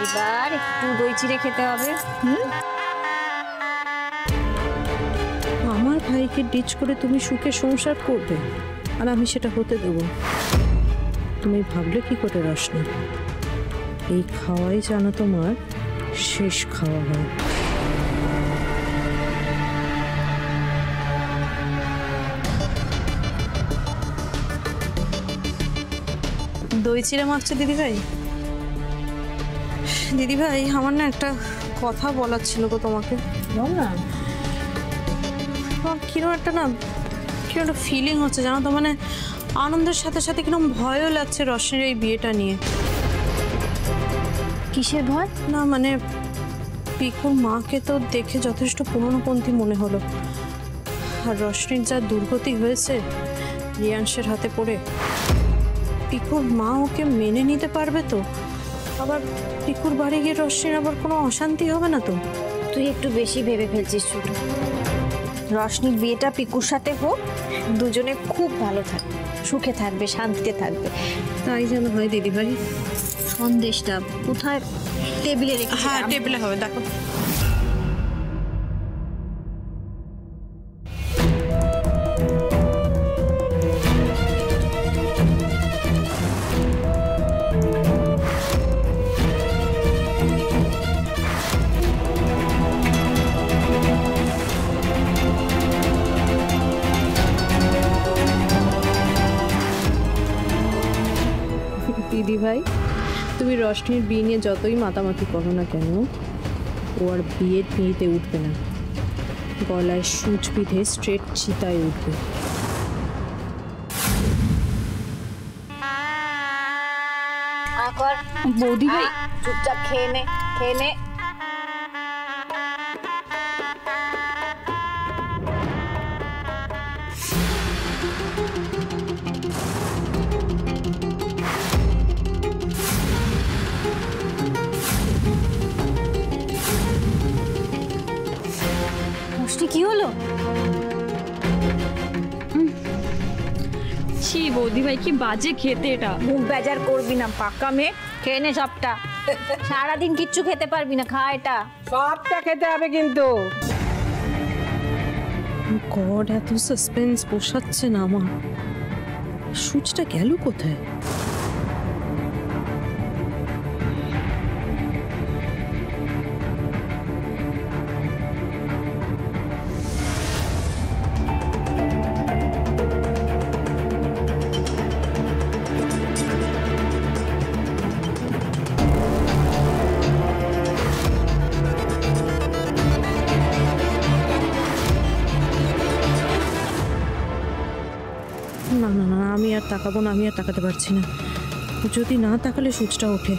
এবার একটু দই চিড়ে খেতে হবে। আমার ভাইকে ডিচ করে তুমি সুখে সংসার করবে, আর আমি সেটা হতে দেব? তুমি ভাবলে কি করে রোশনি? এই খাওয়াই যেন তোমার শেষ খাওয়া হয়। দই চিড়ে মাখছে দিদিভাই? দিদিভাই আমার না একটা কথা বলার ছিল গো তোমাকে। বল না। কিরকম একটা ফিলিং হচ্ছে জানো তো, মানে আনন্দের সাথে সাথে কিরকম ভয়ও লাগছে রোশনির এই বিয়েটা নিয়ে। কিসের ভয়? না মানে পিকুর মাকে তো দেখে যথেষ্ট পুরনোপন্থী মনে হলো, আর রোশনির যা দুর্গতি হয়েছে রিয়াংশের হাতে পড়ে, পিকুর মা ওকে মেনে নিতে পারবে তো? আবার পিকুর বাড়ি গিয়ে রোশনির আবার কোনো অশান্তি হবে না তো? তুই একটু বেশি ভেবে ফেলছিস ছোট। রোশনির বিয়েটা পিকুর সাথে হোক, দুজনে খুব ভালো থাকবে, সুখে থাকবে, শান্তিতে থাকবে। তাই যেন হয় দিদিভাই। সন্দেশটা কোথায়? টেবিলে রেখে। হ্যাঁ টেবিলে হবে, দেখো। দিদি ভাই, তুমি রোশনির বিয়ে নিয়ে যতই মাতামাতি করো না কেন, ও আর বিয়ের পিঁড়িতে উঠবে না, গলায় সূচ বিঁধে স্ট্রেট চিতায় উঠবে। বৌদি ভাই চুপচাপ খেয়ে নে, খেয়ে নে। কি হলো? ছি বৌদি ভাই, কি বাজে খেতে এটা। মুখ বেজার করবি না, পাকা মেয়ে, খেয়ে নে সবটা। সারাদিন কিচ্ছু খেতে পারবি না, খা এটা। সবটা খেতে হবে কিন্তু। গড, এত সাসপেন্স পোষাচ্ছে না আমার। সূচটা গেল কোথায়? না না না, আমি আর তাকাবো না, আমি আর তাকাতে পারছি না। যদি না তাকালে সূচটা ওঠে।